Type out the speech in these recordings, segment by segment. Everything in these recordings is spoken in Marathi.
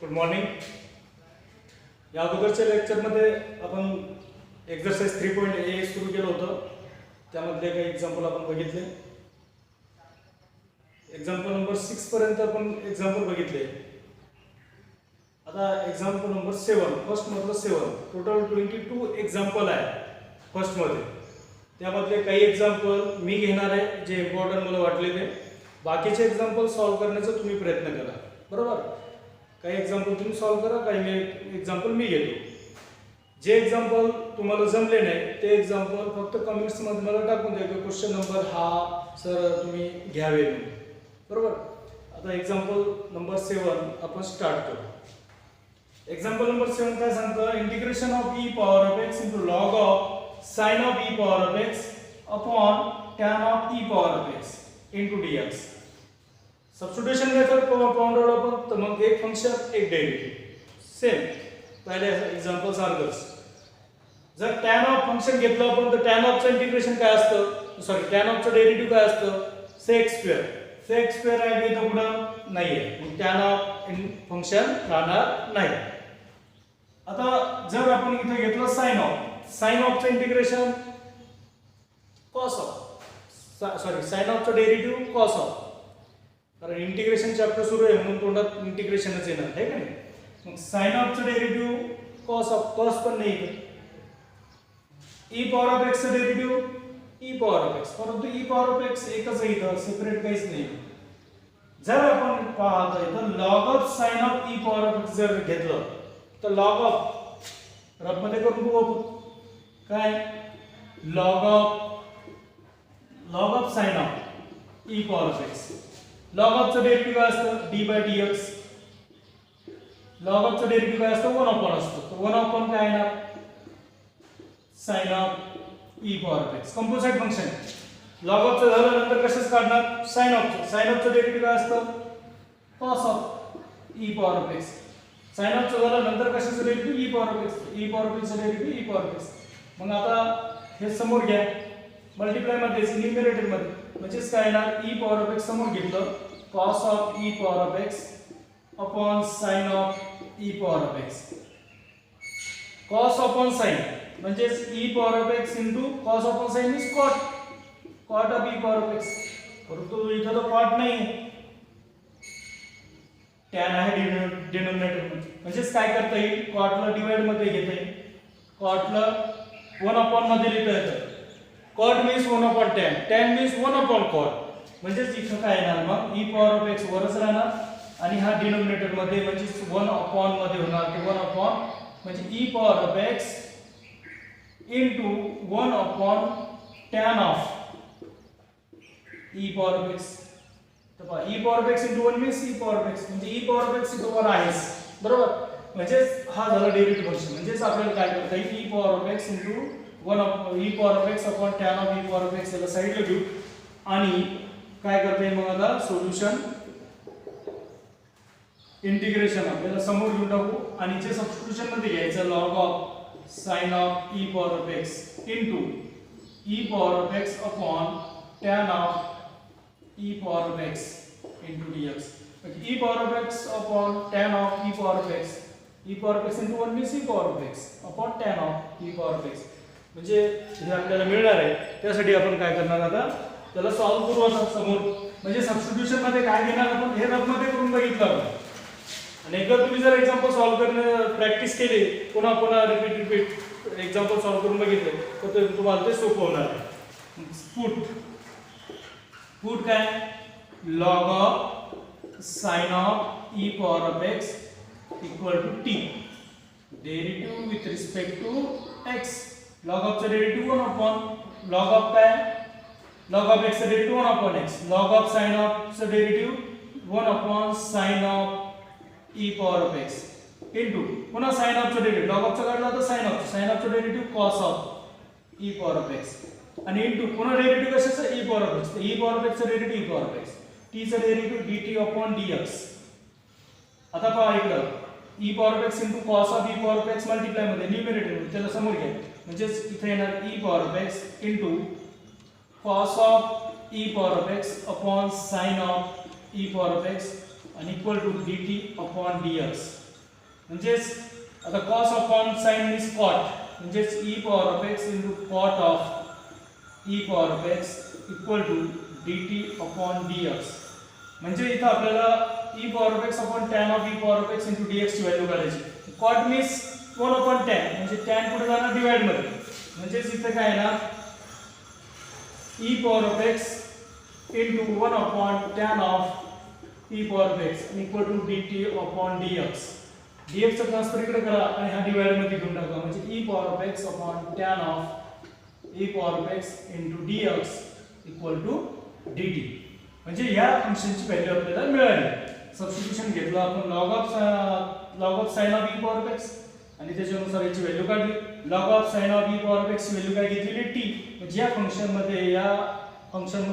Good morning. या अगोदरच्या लेक्चरमध्ये आपण एक्झरसाइज 3.a सुरू केलं होतं. त्यामधले काही एक्झाम्पल आपण बघितले. एक्झाम्पल नंबर 6 पर्यंत आपण एक्झाम्पल बघितले. आता एक्झाम्पल नंबर 7 फर्स्ट मधलं 7 टोटल 22 एक्झाम्पल आहे फर्स्ट मध्ये. त्यामधले काही एक्झाम्पल मी घेणार आहे जे इम्पॉर्टंट मला वाटले ते. बाकीचे एक्झाम्पल सॉल्व्ह करण्याचा तुम्ही प्रयत्न करा. बरोबर. काही एक्झाम्पल तुम्ही सॉल्व्ह करा, काही एक्झाम्पल मी घेतो. जे एक्झाम्पल तुम्हाला जमले नाही ते एक्झाम्पल फक्त कमेंट्स मध्ये मला टाकून द्या की क्वेश्चन नंबर हा सर तुम्ही घ्यावे म्हणून. बरोबर. आता एक्झाम्पल नंबर 7 आपण स्टार्ट करू. एक्झाम्पल नंबर 7 काय सांगतं, integration of e power of x into log of sin of e power of x upon tan of e power of x into dx. Substitution घेतलं पाऊंड आपण तर मग एक फंक्शन एक डेरिव्हेटिव्ह सेम पहिले एक्झाम्पल सारखंच. जर tan ऑफ फंक्शन घेतलं आपण तर tan ऑफचं इंटिग्रेशन काय असतं, सॉरी tan ऑफचं डेरिव्हेटिव्ह काय असतं, sec स्क्वेअर. sec स्क्वेअर आहे इथं पुढं नाही आहे, मग tan ऑफ फंक्शन राहणार नाही. आता जर आपण इथं घेतलं sin ऑफचं integration cos of, sorry sin ऑफचं डेरिव्हेटिव्ह cos ऑफ, कारण इंटिग्रेशन चॅप्टर सुरू आहे म्हणून तोंडात इंटिग्रेशनच येणार आहे का नाही. मग sin ऑफचं डेरिव्हेटिव्ह cos ऑफ, cos पण नाही इथं. e पॉवर ऑफ x चं derivative e power of x, परंतु e पॉवर ऑफ x एकच आहे इथं, सेपरेट काहीच नाही. जर आपण पाहतो इथं log of sin of e power of x जर घेतलं तर log ऑफ रफ मध्ये करून बघू आपण काय, log of sin of e power of x. log ऑफचं डेरिव्हेटिव्ह काय असतं, d by dx. log ऑफचं डेरिव्हेटिव्ह काय असतं, 1 अपॉन असतं. तर 1 अपॉन काय येणार, sin of e power of x. Composite function. log ऑफचं झालं नंतर कशाच काढणार, sin ऑफचं डेरिव्हेटिव्ह काय असतं, cos of e power of x. sin ऑफचं झालं नंतर कशाचं derivative, e power of x. e power of x चं derivative e power of x. मग आता हे समोर घ्या मल्टिप्लाय मध्ये, न्यूमरेटर मध्ये, म्हणजेच काय येणार, e पॉवर ऑफ x समोर घेतलं cos of e power of x upon sin of e power of x. cos upon sin म्हणजेच e power of x into cos upon sin is cot of e power of x. परंतु इथं तो cot नाही आहे, tan आहे डिनोमिनेटर मध्ये. म्हणजेच काय करता येईल, cot ला डिवाइड मध्ये घेता येईल, cot ला 1 अपॉन मध्ये लिहिता येतं. cot means 1 upon tan means 1 upon cot. म्हणजेच इथं काय येणार, मग e पॉवर ऑफ x वरच राहणार आणि हा डिनोमिनेटर मध्ये म्हणजे 1 अपॉन मध्ये होणार. ते 1 अपॉन म्हणजे e power of x into 1 upon tan of e power of x. तर पहा e power of x into 1 means e power of x, म्हणजे e पॉवर ऑफ x इथं 1 आहेच. बरोबर. म्हणजेच हा झाला डेरिव्हेटिव्ह फंक्शन. म्हणजेच आपल्याला काय करता येईल, e power of x into 1 e power of x upon tan of e power of x याला साइडला घेऊ आणि काय करता येईल मग आता सोल्युशन इंटिग्रेशन आपल्याला समोर घेऊन टाकू आणि जे सबस्टिट्यूशन मध्ये घ्यायचं log of sin of e power of x into e power of x upon tan of e power of x into dx. e power of x upon tan of e power of x, e power of x into 1 means e power of x upon tan of e power of x. म्हणजे हे आपल्याला मिळणार आहे. त्यासाठी आपण काय करणार, आता त्याला सॉल्व्ह करू आता समोर. म्हणजे सबस्टिट्यूशन मध्ये काय घेणार आपण, हे रफ मध्ये करून बघितलं आपण. आणि एकदा तुम्ही जर एक्झाम्पल सॉल्व्ह करणं प्रॅक्टिस केली, पुन्हा पुन्हा रिपीट एक्झाम्पल सॉल्व्ह करून बघितले तर तुम्हाला ते सोपं होणार आहे. पुट काय, log of sin of e power of x equal to t, derivative with respect to x. log ऑफचं डेरिव्हेटिव्ह 1 अपॉन log ऑफ काय, log ऑफ x चं derivative 1 upon x. log of sin ऑफचं derivative 1 upon sin of e power of x into पुन्हा sin ऑफचं डेरिव्हेटिव्ह, log ऑफचं काढलं तर sin ऑफचं derivative cos of e power of x आणि इनटू पुन्हा डेरिव्हेटिव्ह कशाचं, e पॉवर ऑफ x. तर e पॉवर ऑफ x चं derivative e power of x, t चं डेरिव्हेटिव्ह dt अपॉन dx. आता पहा इकडं e power of x into cos of e power of x multiply मध्ये न्यूमरेटर मध्ये त्याला समोर घ्या. म्हणजेच इथे येणार e power of x into cos of e power of x upon sin of e power of x and equal to dt upon dx. म्हणजेच आता cos upon sin means cot म्हणजेच e power of x into cot of e power of x equal to dt upon dx. म्हणजे इथं आपल्याला e power of x upon tan of e power of x into dx ची व्हॅल्यू काढायची. cot मीन्स 1 अपॉन tan म्हणजे tan पुढे जाणार डिवाइड मध्ये, म्हणजेच इथं काय आहे ना e power of x into 1 upon tan of e power of x equal to dt upon dx. dx चा ट्रान्सफर इकडे करा आणि हा डिवाइड मध्ये घेऊन टाका, म्हणजे e power of x upon tan of e power of x into dx equal to dt. म्हणजे ह्या फंक्शनची व्हॅल्यू आपल्याला मिळाली. सबस्टिट्यूशन घेतलं आपण log of sin of e power of x आणि त्याच्यानुसार याची व्हॅल्यू काढली. log of sin of e power of x ची व्हॅल्यू काय घेतलेली t. म्हणजे या फंक्शन मध्ये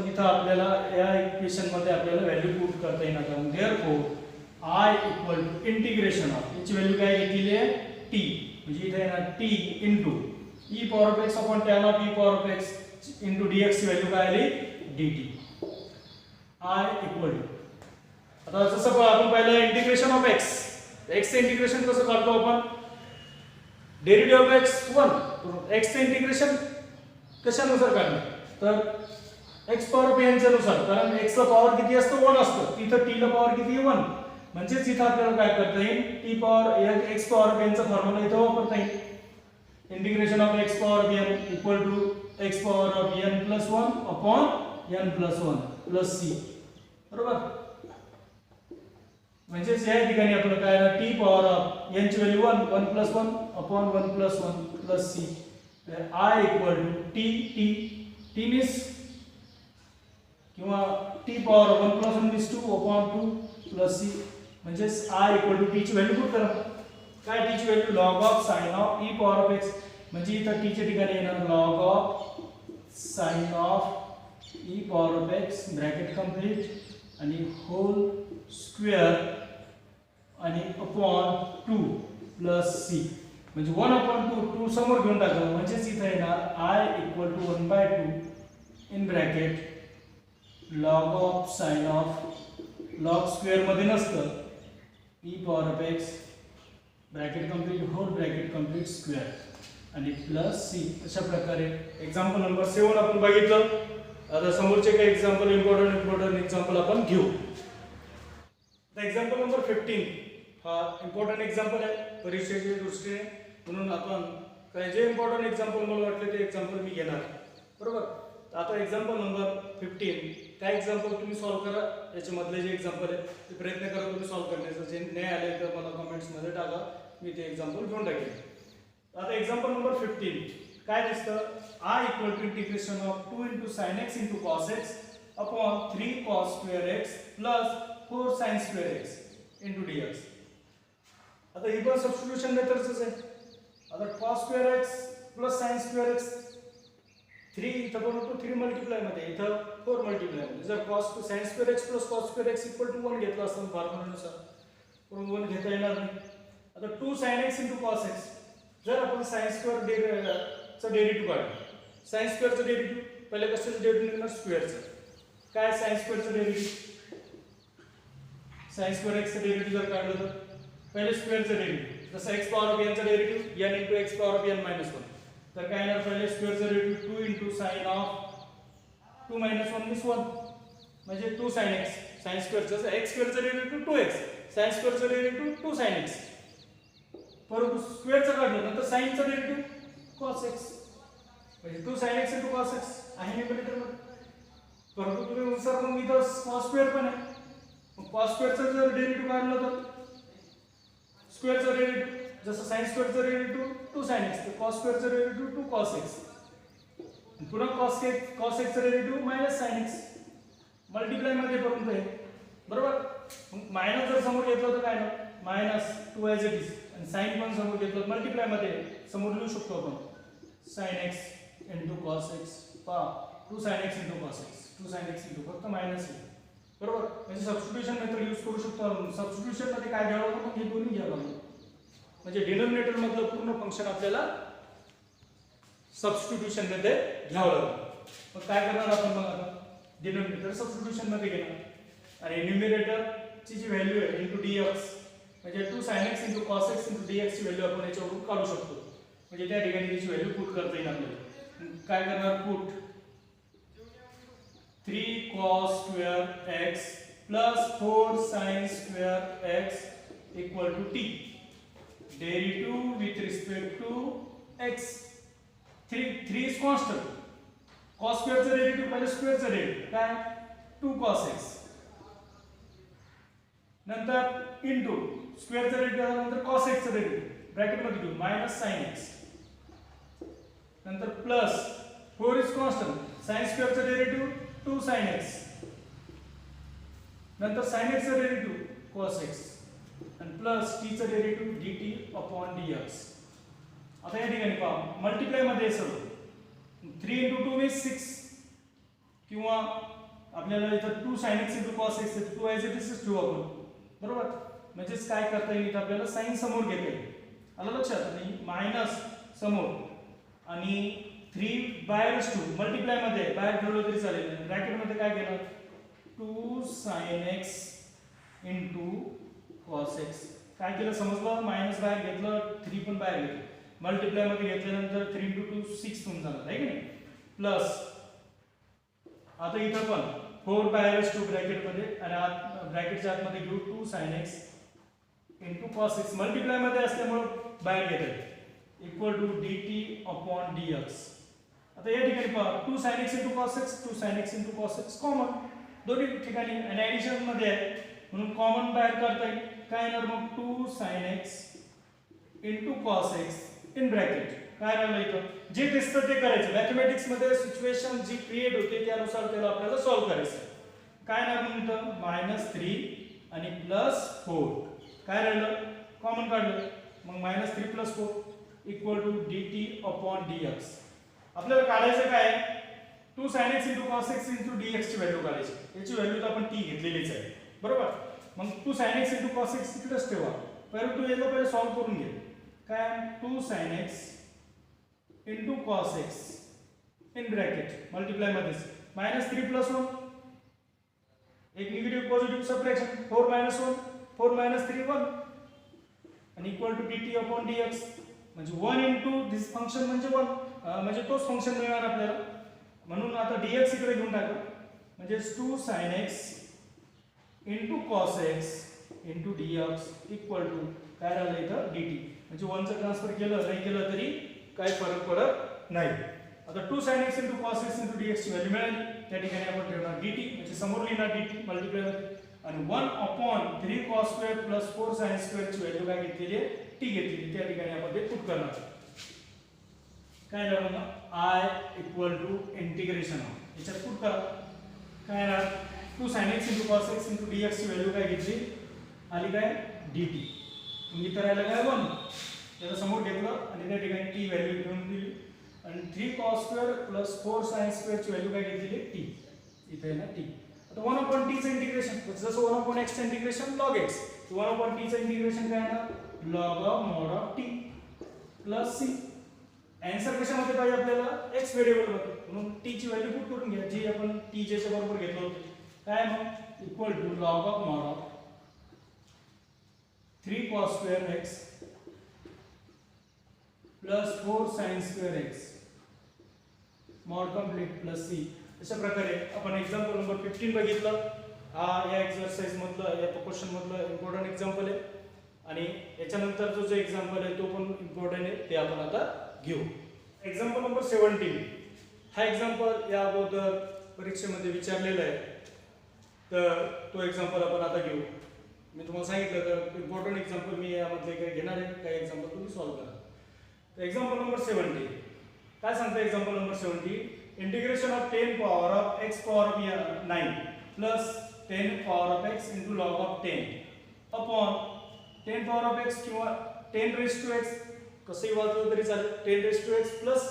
इथं आपल्याला या इक्वेशन मध्ये आपल्याला व्हॅल्यू पुट करता येणार आहे. Therefore i equal to integration of याची व्हॅल्यू काय घेतलेली आहे t, म्हणजे इथे येणार t into e power of x upon tan of e power of x into dx ची व्हॅल्यू काय आली dt. i इक्वल टू आता जसं आपण पहिलं इंटिग्रेशन ऑफ x चे इंटिग्रेशन कसं काढतो आपण, डेरिव्हेटिव्ह ऑफ x 1 x चे इंटिग्रेशन कशानुसार काढणार तर x पॉवर ऑफ n च्या नुसार, कारण x ला पॉवर किती असतो 1 असतो, तिथं t ला पॉवर किती आहे 1, म्हणजेच इथं आपल्याला काय करता येईल t power x power of n चा फॉर्म्युला इथं वापरता येईल. Integration of x power of n equal to x power of n plus 1 upon n plus 1 plus c, बरोबर. म्हणजेच या ठिकाणी आपल्याला काय t पॉवर ऑफ n ची value 1 plus 1 upon 1 plus 1 plus c. i equal to t means किंवा t पॉवर 1 plus 1 means 2 upon 2 plus c, म्हणजेच i इक्वल टू t ची व्हॅल्यू पुट करा. काय t ची value log of sin of e power of x, म्हणजे इथं t च्या ठिकाणी येणार log of sin of e power of x bracket complete आणि होल स्क्वेअर आणि अपॉन 2 प्लस c, म्हणजे 1 अपॉन 2 समोर घेऊन टाकलं, म्हणजेच इथं येणार i equal to 1/2 in bracket log of sin of log square मध्ये नसतं e power of x bracket complete whole bracket complete square आणि प्लस c. अशा प्रकारे एक्झाम्पल नंबर 7 आपण बघितलं. आता समोरचे काही एक्झाम्पल इम्पॉर्टंट एक्झाम्पल आपण घेऊ. आता एक्झाम्पल नंबर 15 हा इम्पॉर्टंट एक्झाम्पल आहे परीक्षेच्या दृष्टीने, म्हणून आपण काय जे इम्पॉर्टंट एक्झाम्पल मला वाटले ते एक्झाम्पल मी घेणार, बरोबर. आता एक्झाम्पल नंबर 15 काय एक्झाम्पल तुम्ही सॉल्व्ह करा, याच्यामधले जे एक्झाम्पल आहे ते प्रयत्न करा तुम्ही सॉल्व्ह करण्याचा. जे नाही आले तर मला कमेंट्समध्ये टाका, मी ते एक्झाम्पल घेऊन टाकेन. आता एक्झाम्पल नंबर 15 काय दिसतं, i equal to integration of 2 into sin x into cos x upon 3 cos square x plus 4 sin square x into dx. आता ही पण सबस्टिट्यूशन मेथडच आहे. आता cos square x plus sin square x 3 इथं पण होतो 3 मल्टिप्लाय मध्ये, इथं 4 मल्टिप्लाय मध्ये. जर cos sin square x plus cos square x equal to 1 घेतला असता फॉर्म्युलानुसार, पण 1 घेता येणार नाही. आता 2 sin x into cos x, जर आपण sin square चा डेरिव्हेटिव्ह काढला, sin square चा डेरिव्हेटिव्ह पहिले कशाचं डेरिव्हेटिव्ह निघणार स्क्वेअरचं. काय sin square चा डेरिव्हेटिव्ह, sin square x चा डेरिव्हेटिव्ह जर काढलं तर पहिले स्क्वेअरचं डेरिव्हेटिव्ह, जसं x पॉवर ऑफ n चा derivative n into x power of n minus 1, तर काय येणार पहिले स्क्वेअरचं डेरिव्हेटिव्ह 2 into sin ऑफ 2 minus 1 means 1, म्हणजे 2 sin x. sin स्क्वेअरचं x स्क्वेअरचं डेरिव्हेटिव्ह 2x, sin स्क्वेअरचं डेरिव्हेटिव्ह 2 sin x. परंतु स्क्वेअरचं काढलं नंतर sin चं डेरिव्हेटिव्ह cos x, म्हणजे 2 sin x into cos x आहे न्यूमरेटर मध्ये. परंतु तुम्ही नुसार मग इथं cos स्क्वेअर पण आहे, मग cos स्क्वेअरचं जर डेरिव्हेटिव्ह काढलं तर स्क्वेअरचं डेरिव्हेटिव्ह, जसं sin स्क्वेअरचं डेरिव्हेटिव्ह 2 sin x, तर cos स्क्वेअरचं डेरिव्हेटिव्ह 2 cos x, पुन्हा cos x चं derivative minus sin x multiply मध्ये पर्यंत आहे, बरोबर. मग मायनस जर समोर घेतलं तर काय ना मायनस 2 ॲज इट इज, आणि साइन पण समोर घेतलं मल्टिप्लाय मध्ये समोर लिहू शकतो आपण sin x into cos x, 2 sin x into cos x, 2 sin x into फक्त मायनस आहे, बरोबर. म्हणजे सबस्टिट्यूशन मेथड यूज करू शकतो आपण. सबस्टिट्यूशन मध्ये काय घ्यावं लागतं, हे दोन्ही घ्यावं लागतं, म्हणजे डिनोमिनेटर मधलं पूर्ण फंक्शन आपल्याला सबस्टिट्यूशन मध्ये घ्यावं लागतं. मग काय करणार आपण, मग आता डिनोमिनेटर सबस्टिट्यूशन मध्ये घेणार आणि न्यूमरेटर ची जी व्हॅल्यू आहे इनटू dx म्हणजे 2 sin x * cos x * dx ची व्हॅल्यू आपण याच्यावरून काढू शकतो. म्हणजे त्या ठिकाणी त्याची व्हॅल्यू पुट करता येईल आपल्याला. काय करणार put 3 cos square x plus 4 sin square x equal to t. Derivative with respect to x. 3 is constant. cos square चा डेरिव्हेटिव्ह पहिले स्क्वेअर चा डेरिव्हेटिव्ह काय 2 cos x. नंतर इनटू स्क्वेअर चा डेरिव्हेटिव्ह नंतर cos x चा डेरिव्हेटिव्ह ब्रॅकेट मध्ये घेऊ मायनस sin x. नंतर plus 4 is constant sin square चा डेरिव्हेटिव्ह 2 sin x. नंतर sin x चा डेरिव्हेटिव्ह cos x आणि प्लस t चा डेरिव्हेटिव्ह dt upon dx. आता या ठिकाणी पहा मल्टिप्लाय मध्ये सर्व 3 * 2 is 6 किंवा आपल्याला इथं 2 sin x * cos x 2 as it is ठेवू आपण बरोबर. म्हणजेच काय करता येईल इथं आपल्याला साइन समोर घेता येईल. आलं लक्षात. आणि मायनस समोर आणि 3 बाहेर 2 मल्टिप्लाय मध्ये बाहेर ठेवलं तरी चालेल. ब्रॅकेट मध्ये काय घेणार 2 sin x * cos x. काय केलं समजलं मायनस बाहेर घेतलं 3 पण बाहेर घेतलं मल्टिप्लाय मध्ये घेतल्यानंतर 3 * 2 6 होऊन जाणार आहे की नाही. प्लस आता इथं पण 4 बाहेर 2 ब्रॅकेट मध्ये आणि आत ब्रॅकेटच्या आतमध्ये घेऊ 2 sin x * cos x multiply मध्ये असल्यामुळे बाहेर घेतात equal to dt upon dx. आता या ठिकाणी पहा 2 sin x * cos x 2 sin x * cos x common दोन्ही ठिकाणी आणि ऍडिशन मध्ये आहे म्हणून कॉमन बाहेर करता येईल. काय येणार मग 2 sin x * cos x in bracket. काय राहिलं इथं जे दिसतं ते करायचं. मॅथमॅटिक्स मध्ये सिच्युएशन जी क्रिएट होते त्यानुसार त्याला आपल्याला सॉल्व्ह करायचं. काय राहिलं इथं -3 आणि +4. काय राहिलं कॉमन काढलं मग -3 + 4 equal to dt upon dx. आपल्याला काढायचं काय 2 sin x * cos x * dx ची व्हॅल्यू काढायची. याची व्हॅल्यू तर आपण t घेतलेलीच आहे बरोबर. मग 2 sin x * cos x इकडेच ठेवा. पहिले सॉल्व्ह करून घे. काय 2 sin x * cos x in bracket multiply मध्ये -3 + 1 एक निगेटिव्ह पॉझिटिव्ह सबट्रॅक्शन 4 - 1 4 - 3 1 आणि equal to dt upon dx. म्हणजे 1 into दिस फंक्शन म्हणजे 1 म्हणजे तोच फंक्शन मिळणार आपल्याला. म्हणून आता dx इकडे घेऊन टाका म्हणजे 2 sin x * cos x dx equal to काय राहिलं इथं dt. म्हणजे 1 चं ट्रान्सफर केलं नाही केलं तरी काही फरक पडत नाही. आता 2 sin x * cos x dx ची व्हॅल्यू मिळाली. त्या ठिकाणी आपण ठेवणार dt म्हणजे समोर लिहिणार dt मल्टिप्लाय मध्ये आणि 1 upon 3 cos square plus 4 sin square ची व्हॅल्यू काय घेतलेली आहे t घेतलेली. त्या ठिकाणी आपण ते पुट करणार. काय राहिलं मग I इक्वल टू इंटिग्रेशन याच्यात पुट करा. काय राहणार 2 sin x * cos x dx ची व्हॅल्यू काय घेतली आली काय dt. इथं राहिलं काय 1 त्याला समोर घेतलं आणि त्या ठिकाणी t व्हॅल्यू घेऊन दिली आणि 3 cos square plus 4 sin square ची व्हॅल्यू काय घेतलेली t. इथे आहे ना t. आता 1 upon t चं इंटिग्रेशन जसं 1 upon x चं integration log x 1 upon t चं इंटिग्रेशन काय आहे log of mod of t plus c. Answer कशामध्ये पाहिजे आपल्याला x व्हेरिएबल मध्ये म्हणून t ची व्हॅल्यू पुट करून घ्या जी आपण t च्या बरोबर घेतलं होतं. काय मग equal to log of mod of 3 cos square x plus 4 sin square x mod complete plus c. अशा प्रकारे आपण एक्झाम्पल नंबर 15 बघितलं. हा या एक्सरसाइज मधलं या क्वेश्चन मधलं इम्पॉर्टंट एक्झाम्पल आहे आणि याच्यानंतर जो एक्झाम्पल आहे तो पण इम्पॉर्टंट आहे ते आपण आता घेऊ. एक्झाम्पल नंबर 17 हा एक्झाम्पल या अगोदर परीक्षेमध्ये विचारलेला आहे तर तो एक्झाम्पल आपण आता घेऊ. मी तुम्हाला सांगितलं तर इम्पॉर्टंट एक्झाम्पल मी यामधले काही घेणार आहे काही एक्झाम्पल तुम्ही सॉल्व्ह करा. तर एक्झाम्पल नंबर 17 काय सांगतं example number 17 integration of 10 power of x power of 9 plus 10 power of x into log of 10 upon 10 power of x किंवा 10 raised to x कसंही वाचलं तरी चालेल 10 raised to x plus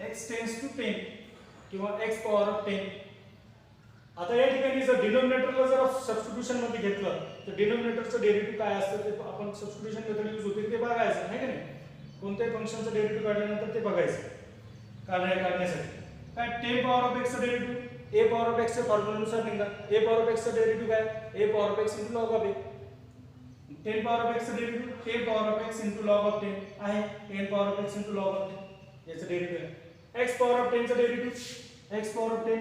x tends to 10 किंवा x power of 10. आता या ठिकाणी जर डिनोमिनेटरला जर सबस्टिट्यूशन मध्ये घेतलं तर डिनोमिनेटरचं डेरिव्हेटिव्ह काय असतं ते आपण सबस्टिट्यूशन मेथड यूज होते ते बघायचं नाही का नाही. कोणत्याही फंक्शनचं डेरिव्हेटिव्ह काढल्यानंतर ते बघायचं काढण्यासाठी काय 10 power of x चं derivative a power of x च्या फॉर्म्युल्यानुसार निघणार. a power of x चं डेरिव्हेटिव्ह काय a power of x into log of a 10 power of x चं derivative 10 power of x into log of 10 आहे 10 power of x into log of 10 याचं डेरिव्हेटिव्ह x पॉवर ऑफ 10 चं derivative x power of 10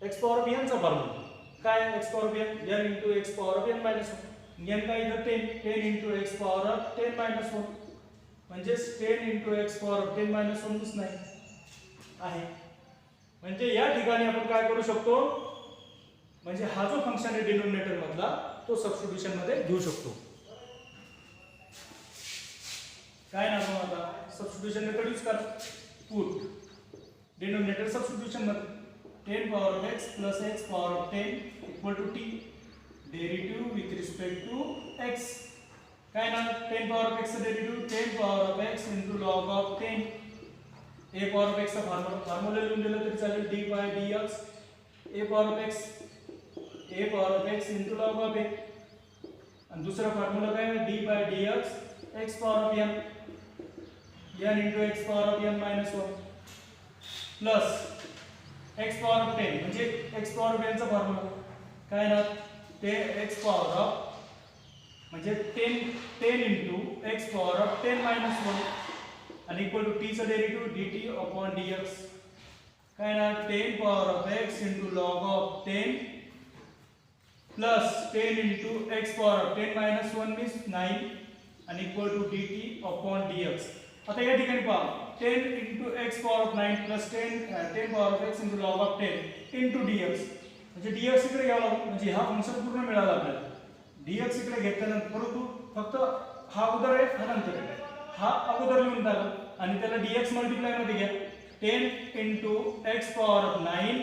x power of n चा फॉर्म्युला काय x power of n n into x power of n minus 1 n काय इथं 10 into x power of 10 minus 1 म्हणजे 10 into x power of 10 minus 1 दिस नाही आहे म्हणजे या ठिकाणी आपण काय करू शकतो म्हणजे हा जो फंक्शन आहे डिनोमिनेटर मधला तो सबस्टिट्यूशन मध्ये घेऊ शकतो काय ना मग आता सबस्टिट्यूशन मेथड यूज करा पुट डिनोमिनेटर सबस्टिट्यूशन मध्ये 10 power of x plus x power of 10 equal to t derivative with respect to x काय ना 10 power of x चा derivative 10 power of x into log of 10 a power of x चा फॉर्म्युला लिहून दिलं तरी चालेल d by dx a power of x into log of a आणि दुसरा फॉर्म्युला काय आहे d by dx x power of n into x power of n minus 1 plus x power of 10 म्हणजे x power of n चा फॉर्म्युला काय ना ते x power of म्हणजे 10 into x power of 10 minus 1 आणि इक्वल टू t चा डेरिव्हेटिव्ह dt upon dx काय ना 10 power of x into log of 10 plus 10 into x power of 10 minus 1 means 9 and equal to dt upon dx आता या ठिकाणी पहा 10 into x power of 9 plus 10 power of x into log of 10 into dx म्हणजे dx इकडे घ्यावा लागेल म्हणजे हा फंक्शन पूर्ण मिळाला आपल्याला dx इकडे घेतल्यानंतर परंतु फक्त हा अगोदर आहे हा नंतर आहे हा अगोदर लिहून टाका आणि त्याला dx मल्टिप्लाय मध्ये घ्या 10 into x power of 9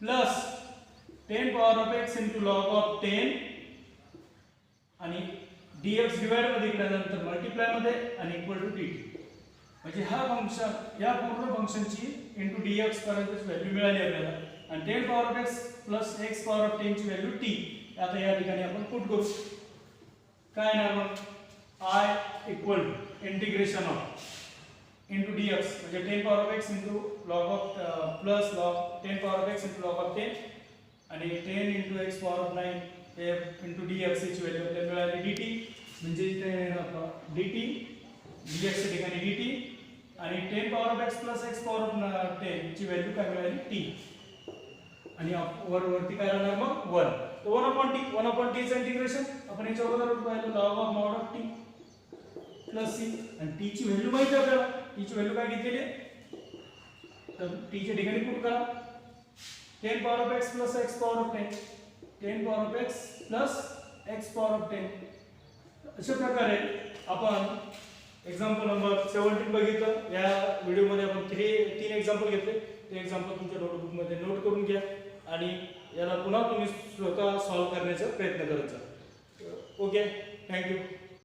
plus 10 power of x into log of 10 आणि dx डिवाइड मध्ये केल्यानंतर मल्टिप्लाय मध्ये आणि इक्वल टू dt म्हणजे हा फंक्शन या पूर्ण फंक्शनची इनटू dx पर्यंतची व्हॅल्यू मिळाली आपल्याला आणि 10 power of x plus x power of 10 ची व्हॅल्यू t आता या ठिकाणी आपण पुट करू काय ना मग I equal to integration of into dx म्हणजे 10 power of x into log of plus log 10 power of x into log of 10 आणि 10 into x power of 9 हे into dx ची व्हॅल्यू आपल्याला मिळाली dt म्हणजे इथे dt dx च्या ठिकाणी dt आणि 10 power of x plus x power of 10 ची व्हॅल्यू काय मिळाली t आणि वरती काय राहणार मग 1 तर 1/t चं इंटिग्रेशन आपण याच्या अगोदर पाहिलं log of mod of t plus c आणि t ची व्हॅल्यू माहिती आहे आपल्याला t ची व्हॅल्यू काय घेतलेली आहे तर t च्या ठिकाणी पुट करा 10 power of x plus x power of 10 10 power of x plus x power of 10 अशा प्रकारे आपण एक्झाम्पल नंबर 17 बघितलं या व्हिडिओ मध्ये आपण तीन एक्झाम्पल घेतले ते एक्झाम्पल तुमच्या नोटबुक मध्ये नोट करून घ्या आणि याला पुन्हा तुम्ही स्वतः सॉल्व्ह करण्याचा प्रयत्न करत जा ओके थँक्यू